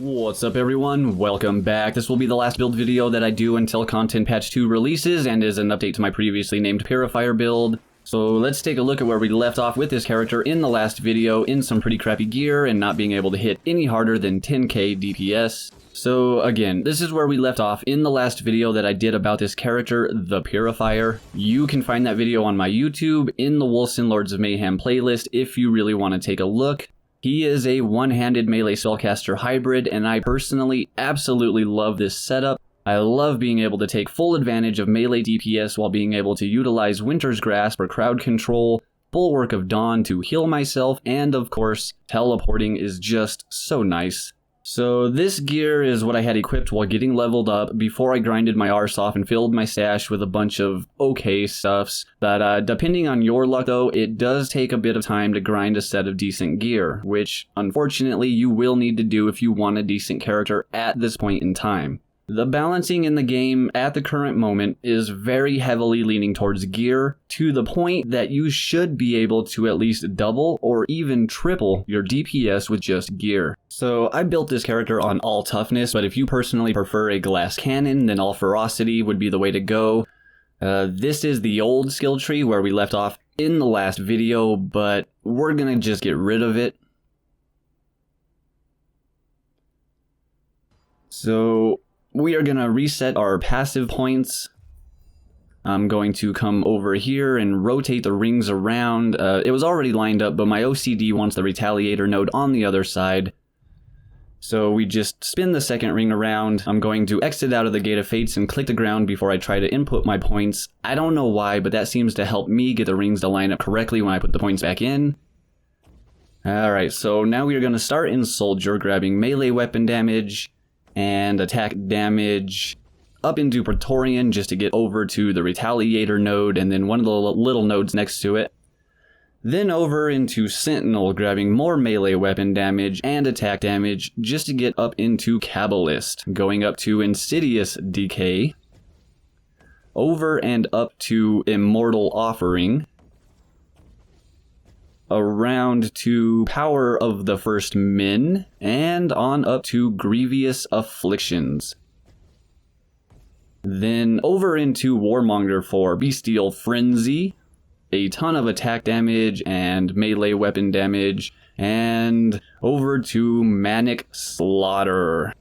What's up everyone, welcome back. This will be the last build video that I do until Content Patch 2 releases and is an update to my previously named Purifier build. So let's take a look at where we left off with this character in the last video in some pretty crappy gear and not being able to hit any harder than 10k DPS. So again, this is where we left off in the last video that I did about this character, the Purifier. You can find that video on my YouTube in the Wolcen Lords of Mayhem playlist if you really want to take a look. He is a one-handed melee spellcaster hybrid, and I personally absolutely love this setup. I love being able to take full advantage of melee DPS while being able to utilize Winter's Grasp for crowd control, Bulwark of Dawn to heal myself, and of course, teleporting is just so nice. So this gear is what I had equipped while getting leveled up before I grinded my arse off and filled my stash with a bunch of okay stuffs. But depending on your luck though, it does take a bit of time to grind a set of decent gear, which unfortunately you will need to do if you want a decent character at this point in time. The balancing in the game at the current moment is very heavily leaning towards gear, to the point that you should be able to at least double or even triple your DPS with just gear. So I built this character on all toughness, but if you personally prefer a glass cannon, then all ferocity would be the way to go. This is the old skill tree where we left off in the last video, but we're gonna just get rid of it. So we are going to reset our passive points. I'm going to come over here and rotate the rings around. It was already lined up, but my OCD wants the Retaliator node on the other side. So we just spin the second ring around. I'm going to exit out of the Gate of Fates and click the ground before I try to input my points. I don't know why, but that seems to help me get the rings to line up correctly when I put the points back in. Alright, so now we are going to start in Soldier, grabbing melee weapon damage and attack damage up into Praetorian just to get over to the Retaliator node and then one of the little nodes next to it. Then over into Sentinel, grabbing more melee weapon damage and attack damage just to get up into Kabbalist, going up to Insidious Decay, over and up to Immortal Offering, around to Power of the First Men, and on up to Grievous Afflictions. Then over into Warmonger for Bestial Frenzy, a ton of attack damage and melee weapon damage, and over to Manic Slaughter.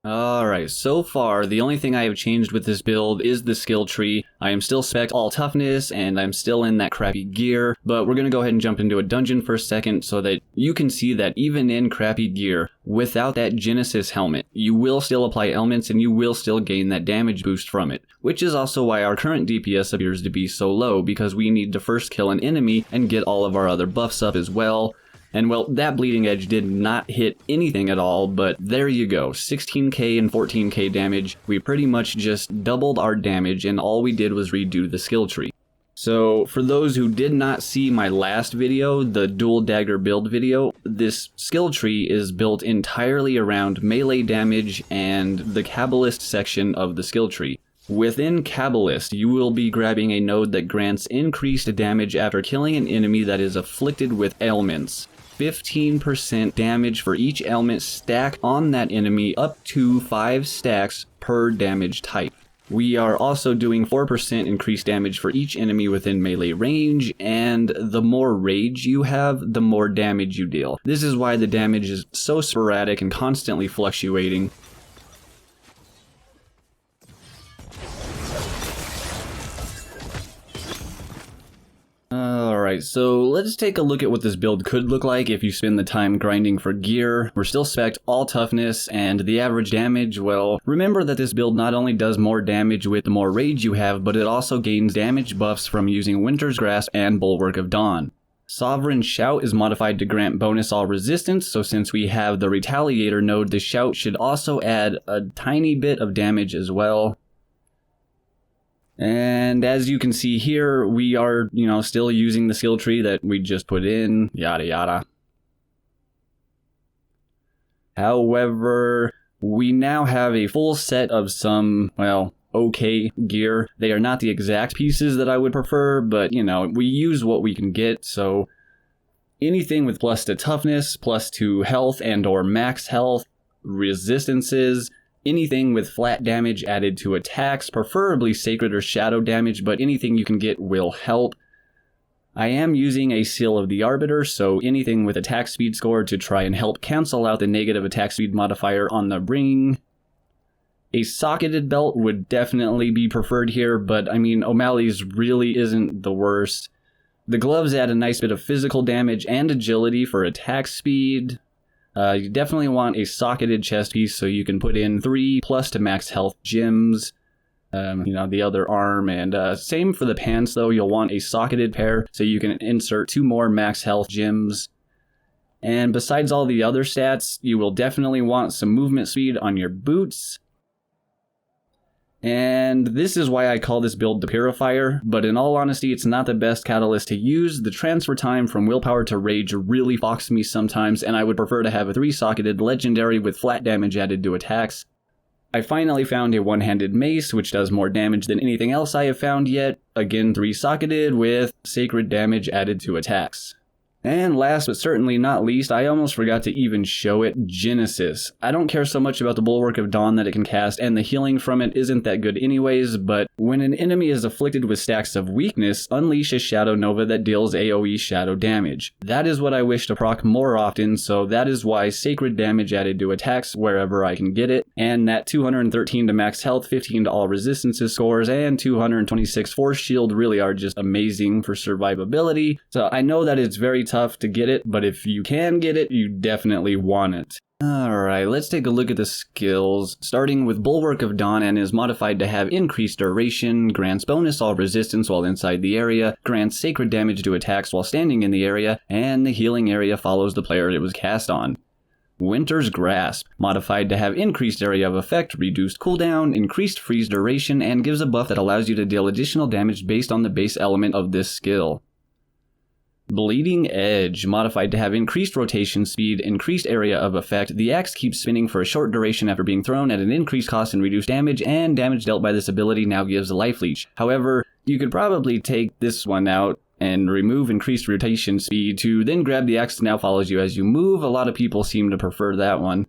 Alright, so far, the only thing I have changed with this build is the skill tree. I am still spec'd all toughness, and I'm still in that crappy gear, but we're gonna go ahead and jump into a dungeon for a second so that you can see that even in crappy gear, without that Genesis helmet, you will still apply elements and you will still gain that damage boost from it. Which is also why our current DPS appears to be so low, because we need to first kill an enemy and get all of our other buffs up as well. And well, that Bleeding Edge did not hit anything at all, but there you go, 16k and 14k damage. We pretty much just doubled our damage and all we did was redo the skill tree. So for those who did not see my last video, the dual dagger build video, this skill tree is built entirely around melee damage and the Kabbalist section of the skill tree. Within Kabbalist, you will be grabbing a node that grants increased damage after killing an enemy that is afflicted with ailments. 15% damage for each ailment stack on that enemy, up to 5 stacks per damage type. We are also doing 4% increased damage for each enemy within melee range, and the more rage you have, the more damage you deal. This is why the damage is so sporadic and constantly fluctuating. Alright, so let's take a look at what this build could look like if you spend the time grinding for gear. We're still spec'd all toughness, and the average damage, well, remember that this build not only does more damage with the more rage you have, but it also gains damage buffs from using Winter's Grasp and Bulwark of Dawn. Sovereign Shout is modified to grant bonus all resistance, so since we have the Retaliator node, the Shout should also add a tiny bit of damage as well. And as you can see here, we are, still using the skill tree that we just put in, yada yada. However, we now have a full set of some, well, okay gear. They are not the exact pieces that I would prefer, but you know, we use what we can get, so anything with plus to toughness, plus to health and or max health, resistances, anything with flat damage added to attacks, preferably sacred or shadow damage, but anything you can get will help. I am using a Seal of the Arbiter, so anything with attack speed score to try and help cancel out the negative attack speed modifier on the ring. A socketed belt would definitely be preferred here, but I mean, O'Malley's really isn't the worst. The gloves add a nice bit of physical damage and agility for attack speed. You definitely want a socketed chest piece so you can put in 3 plus to max health gems. You know, the other arm, and same for the pants though. You'll want a socketed pair so you can insert 2 more max health gems. And besides all the other stats, you will definitely want some movement speed on your boots. And this is why I call this build the Purifier, but in all honesty, it's not the best catalyst to use. The transfer time from willpower to rage really foxes me sometimes, and I would prefer to have a 3-socketed legendary with flat damage added to attacks. I finally found a one-handed mace, which does more damage than anything else I have found yet. Again, 3-socketed with sacred damage added to attacks. And last but certainly not least, I almost forgot to even show it, Genesis. I don't care so much about the Bulwark of Dawn that it can cast, and the healing from it isn't that good anyways, but when an enemy is afflicted with stacks of weakness, unleash a Shadow Nova that deals AoE shadow damage. That is what I wish to proc more often, so that is why sacred damage added to attacks wherever I can get it, and that 213 to max health, 15 to all resistances scores, and 226 force shield really are just amazing for survivability. So I know that it's very tough to get it, but if you can get it, you definitely want it. Alright, let's take a look at the skills, starting with Bulwark of Dawn, and is modified to have increased duration, grants bonus all resistance while inside the area, grants sacred damage to attacks while standing in the area, and the healing area follows the player it was cast on. Winter's Grasp, modified to have increased area of effect, reduced cooldown, increased freeze duration, and gives a buff that allows you to deal additional damage based on the base element of this skill. Bleeding Edge, modified to have increased rotation speed, increased area of effect. The axe keeps spinning for a short duration after being thrown at an increased cost and reduced damage, and damage dealt by this ability now gives a life leech. However, you could probably take this one out and remove increased rotation speed to then grab the axe that now follows you as you move. A lot of people seem to prefer that one.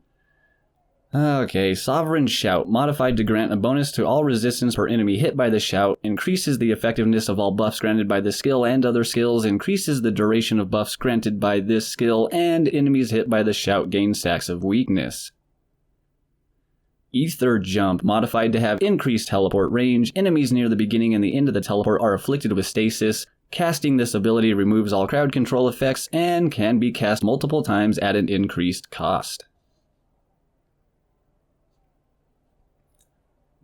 Okay, Sovereign Shout, modified to grant a bonus to all resistance per enemy hit by the shout, increases the effectiveness of all buffs granted by this skill and other skills, increases the duration of buffs granted by this skill, and enemies hit by the shout gain stacks of weakness. Ether Jump, modified to have increased teleport range. Enemies near the beginning and the end of the teleport are afflicted with stasis. Casting this ability removes all crowd control effects and can be cast multiple times at an increased cost.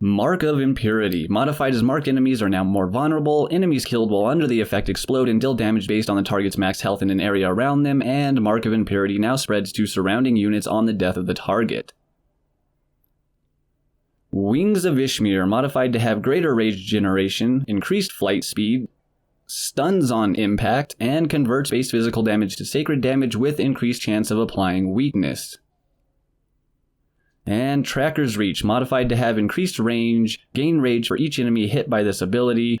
Mark of Impurity, modified as marked enemies are now more vulnerable. Enemies killed while under the effect explode and deal damage based on the target's max health in an area around them, and Mark of Impurity now spreads to surrounding units on the death of the target. Wings of Ishmir, modified to have greater rage generation, increased flight speed, stuns on impact, and converts base physical damage to sacred damage with increased chance of applying weakness. And Tracker's Reach, modified to have increased range, gain rage for each enemy hit by this ability,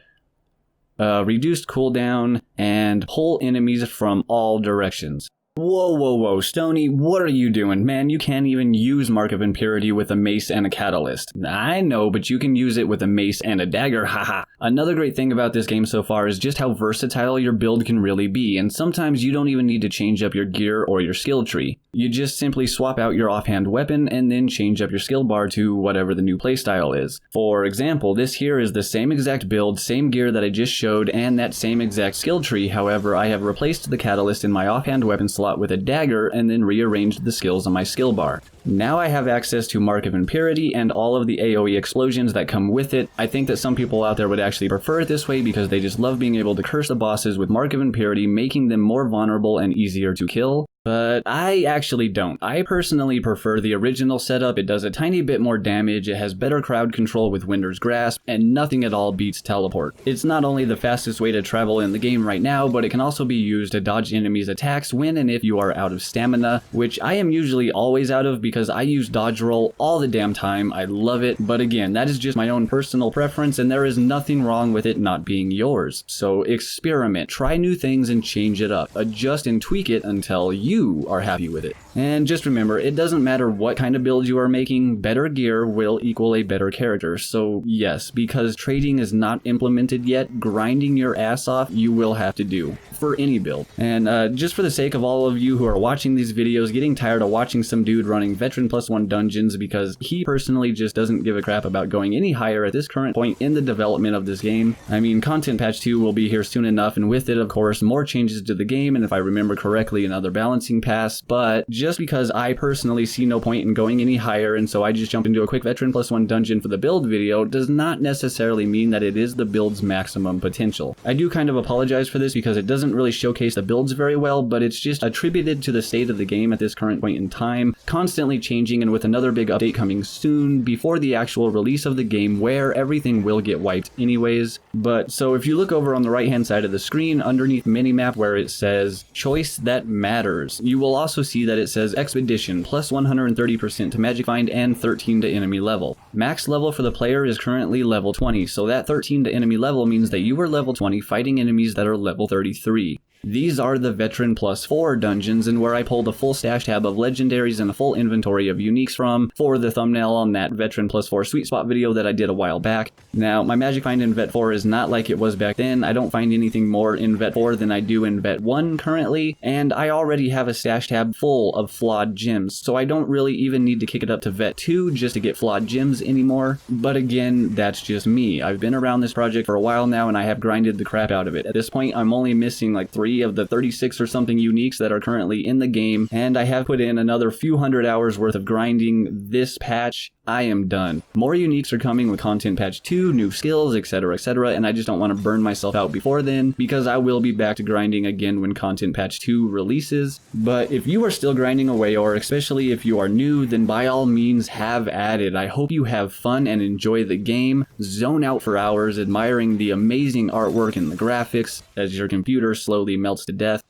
reduced cooldown, and pull enemies from all directions. Whoa, Stony, what are you doing? Man, you can't even use Mark of Impurity with a mace and a catalyst. I know, but you can use it with a mace and a dagger, haha. Another great thing about this game so far is just how versatile your build can really be, and sometimes you don't even need to change up your gear or your skill tree. You just simply swap out your offhand weapon and then change up your skill bar to whatever the new playstyle is. For example, this here is the same exact build, same gear that I just showed, and that same exact skill tree. However, I have replaced the catalyst in my offhand weapon slot with a dagger and then rearranged the skills on my skill bar. Now I have access to Mark of Impurity and all of the AoE explosions that come with it. I think that some people out there would actually prefer it this way because they just love being able to curse the bosses with Mark of Impurity, making them more vulnerable and easier to kill. But I actually don't. I personally prefer the original setup. It does a tiny bit more damage, it has better crowd control with Winter's Grasp, and nothing at all beats teleport. It's not only the fastest way to travel in the game right now, but it can also be used to dodge enemies' attacks when and if you are out of stamina, which I am usually always out of because I use dodge roll all the damn time. I love it, but again, that is just my own personal preference, and there is nothing wrong with it not being yours. So experiment, try new things and change it up. Adjust and tweak it until you are happy with it. And just remember, it doesn't matter what kind of build you are making, better gear will equal a better character. So yes, because trading is not implemented yet, grinding your ass off you will have to do for any build. And just for the sake of all of you who are watching these videos getting tired of watching some dude running veteran +1 dungeons because he personally just doesn't give a crap about going any higher at this current point in the development of this game. I mean, Content Patch 2 will be here soon enough, and with it, of course, more changes to the game, and if I remember correctly, another balancing pass. But just because I personally see no point in going any higher, and so I just jump into a quick veteran +1 dungeon for the build video, does not necessarily mean that it is the build's maximum potential. I do kind of apologize for this because it doesn't really showcase the builds very well, but it's just attributed to the state of the game at this current point in time, constantly changing, and with another big update coming soon before the actual release of the game, where everything will get wiped anyways. But so if you look over on the right hand side of the screen underneath minimap where it says choice that matters, you will also see that it says expedition plus 130% to magic find and 13 to enemy level. Max level for the player is currently level 20, so that 13 to enemy level means that you are level 20 fighting enemies that are level 33. These are the Veteran +4 dungeons, and where I pulled a full stash tab of legendaries and a full inventory of uniques from for the thumbnail on that Veteran +4 sweet spot video that I did a while back. Now, my magic find in Vet 4 is not like it was back then. I don't find anything more in Vet 4 than I do in Vet 1 currently, and I already have a stash tab full of flawed gems, so I don't really even need to kick it up to Vet 2 just to get flawed gems anymore. But again, that's just me. I've been around this project for a while now, and I have grinded the crap out of it. At this point, I'm only missing like 3 of the 36 or something uniques that are currently in the game, and I have put in another few hundred hours worth of grinding this patch. I am done. More uniques are coming with Content Patch 2, new skills, etc, and I just don't want to burn myself out before then, because I will be back to grinding again when Content Patch 2 releases. But if you are still grinding away, or especially if you are new, then by all means have at it. I hope you have fun and enjoy the game. Zone out for hours admiring the amazing artwork and the graphics as your computer slowly melts to death.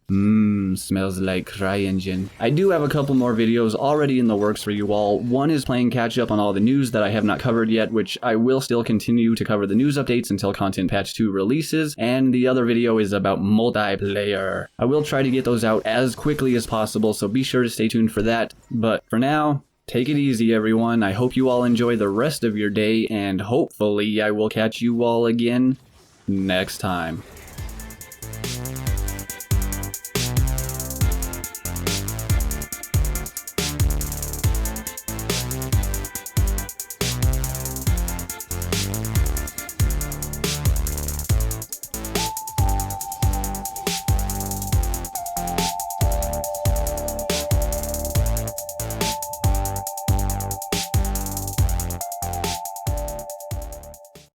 Smells like CryEngine. I do have a couple more videos already in the works for you all. One is playing catch up on all the news that I have not covered yet, which I will still continue to cover the news updates until Content Patch 2 releases, and the other video is about multiplayer. I will try to get those out as quickly as possible, so be sure to stay tuned for that. But for now, take it easy everyone. I hope you all enjoy the rest of your day, and hopefully I will catch you all again next time.